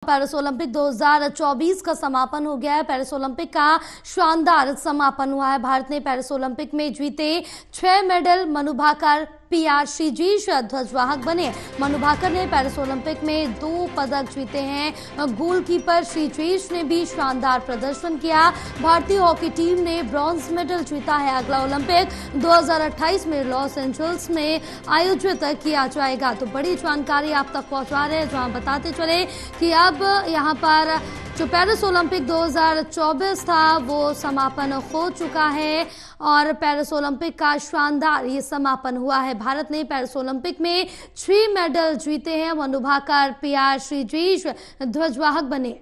Paris Olympic 2024 का समापन हो गया है। पेरिस ओलंपिक का शानदार समापन हुआ है। भारत ने पेरिस ओलंपिक में जीते 6 मेडल। मनु भाकर, PR श्रीजेश ध्वजवाहक बने। मनु भाकर ने पेरिस ओलंपिक में 2 पदक जीते हैं। गोलकीपर श्रीजेश ने भी शानदार प्रदर्शन किया। भारतीय हॉकी टीम ने ब्रॉन्ज मेडल जीता है। अगला ओलंपिक 2028 में लॉस एंजल्स में आयोजित किया जाएगा। तो बड़ी जानकारी आप तक पहुंचा रहे हैं, जहां बताते चले कि अब यहाँ पर जो पेरिस ओलंपिक 2024 था वो समापन हो चुका है और पेरिस ओलंपिक का शानदार ये समापन हुआ है। भारत ने पेरिस ओलंपिक में 6 मेडल जीते हैं। मनु भाकर, PR श्रीजेश ध्वजवाहक बने।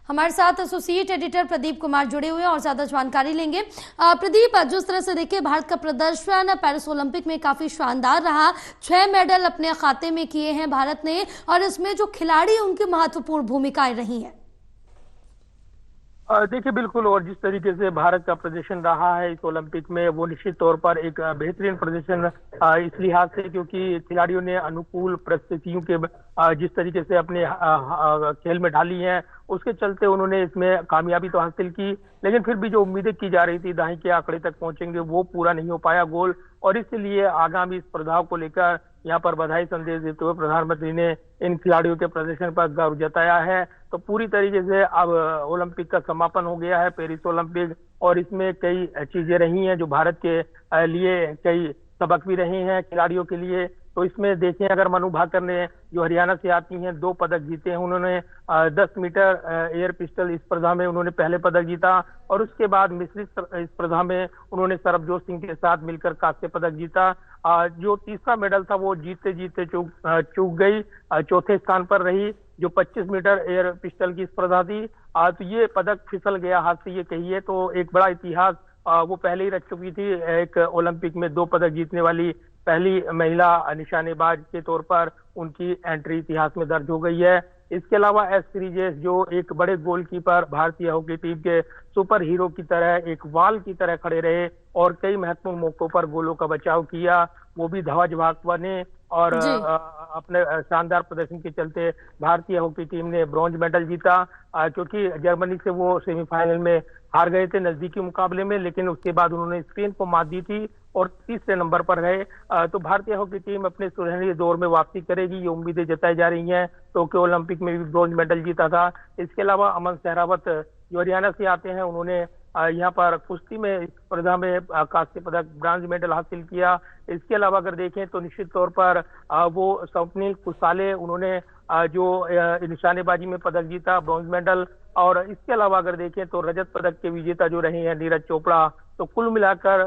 हमारे साथ एसोसिएट एडिटर प्रदीप कुमार जुड़े हुए हैं और ज्यादा जानकारी लेंगे। प्रदीप, जिस तरह से देखिए भारत का प्रदर्शन पेरिस ओलंपिक में काफी शानदार रहा। 6 मेडल अपने खाते में किए हैं भारत ने और इसमें जो खिलाड़ी उनकी महत्वपूर्ण भूमिकाएं रही हैं। देखिए बिल्कुल, और जिस तरीके से भारत का प्रदर्शन रहा है इस ओलंपिक में वो निश्चित तौर पर एक बेहतरीन प्रदर्शन इस लिहाज से क्योंकि खिलाड़ियों ने अनुकूल परिस्थितियों के जिस तरीके से अपने खेल में ढाली हैं उसके चलते उन्होंने इसमें कामयाबी तो हासिल की, लेकिन फिर भी जो उम्मीदें की जा रही थी दाएं के आंकड़े तक पहुंचेंगे वो पूरा नहीं हो पाया गोल। और इसलिए आगामी स्पर्धाओं को लेकर यहाँ पर बधाई संदेश देते हुए प्रधानमंत्री ने इन खिलाड़ियों के प्रदर्शन पर गर्व जताया है। तो पूरी तरीके से अब ओलंपिक का समापन हो गया है पेरिस ओलंपिक, और इसमें कई चीजें रही हैं जो भारत के लिए कई सबक भी रहे हैं खिलाड़ियों के लिए। तो इसमें देखें, अगर मनु भाकर ने जो हरियाणा से आती हैं 2 पदक जीते हैं। उन्होंने 10 मीटर एयर पिस्टल स्पर्धा में उन्होंने पहले पदक जीता और उसके बाद मिश्रित स्पर्धा में उन्होंने सरबजोत सिंह के साथ मिलकर कांस्य पदक जीता। जो तीसरा मेडल था वो जीतते जीतते चूक गई, चौथे स्थान पर रही, जो 25 मीटर एयर पिस्टल की स्पर्धा थी। तो ये पदक फिसल गया हाथ से, ये कहिए तो एक बड़ा इतिहास वो पहले ही रच चुकी थी। एक ओलंपिक में 2 पदक जीतने वाली पहली महिला निशानेबाज के तौर पर उनकी एंट्री इतिहास में दर्ज हो गई है। इसके अलावा S श्रीजेश जो एक बड़े गोलकीपर भारतीय हॉकी टीम के सुपर हीरो की तरह एक वाल की तरह खड़े रहे और कई महत्वपूर्ण मौकों पर गोलों का बचाव किया, वो भी ध्वजवाहक बने और अपने शानदार प्रदर्शन के चलते भारतीय हॉकी टीम ने ब्रॉन्ज मेडल जीता। क्योंकि जर्मनी से वो सेमीफाइनल में हार गए थे नजदीकी मुकाबले में, लेकिन उसके बाद उन्होंने स्पेन को मात दी थी और तीसरे नंबर पर रहे। तो भारतीय हॉकी टीम अपने सुनहरे दौर में वापसी करेगी, ये उम्मीदें जताई जा रही हैं। टोक्यो ओलंपिक में भी ब्रॉन्ज मेडल जीता था। इसके अलावा अमन सहरावत जो हरियाणा से आते हैं उन्होंने यहाँ पर कुश्ती में स्पर्धा में कांस्य पदक ब्रॉन्ज मेडल हासिल किया। इसके अलावा अगर देखें तो निश्चित तौर पर वो स्वप्निल कुसाले उन्होंने जो निशानेबाजी में पदक जीता, ब्रॉन्ज मेडल। और इसके अलावा अगर देखें तो रजत पदक के विजेता जो रहे हैं नीरज चोपड़ा। तो कुल मिलाकर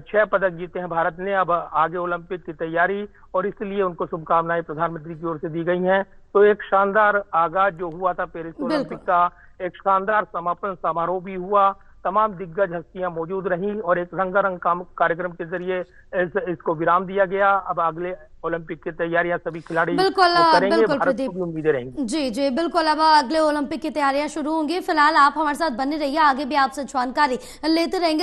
6 पदक जीते हैं भारत ने। अब आगे ओलंपिक की तैयारी और इसलिए उनको शुभकामनाएं प्रधानमंत्री की ओर से दी गई हैं। तो एक शानदार आगाज जो हुआ था पेरिस ओलंपिक का, एक शानदार समापन समारोह भी हुआ। तमाम दिग्गज हस्तियां मौजूद रहीं और एक रंगारंग कार्यक्रम के जरिए इसको विराम दिया गया। अब अगले ओलंपिक की तैयारियां सभी खिलाड़ी करेंगे, भारत को भी उम्मीदें रहेंगी। जी बिल्कुल, अब अगले ओलंपिक की तैयारियां शुरू होंगी। फिलहाल आप हमारे साथ बने रहिए, आगे भी आपसे जानकारी लेते रहेंगे।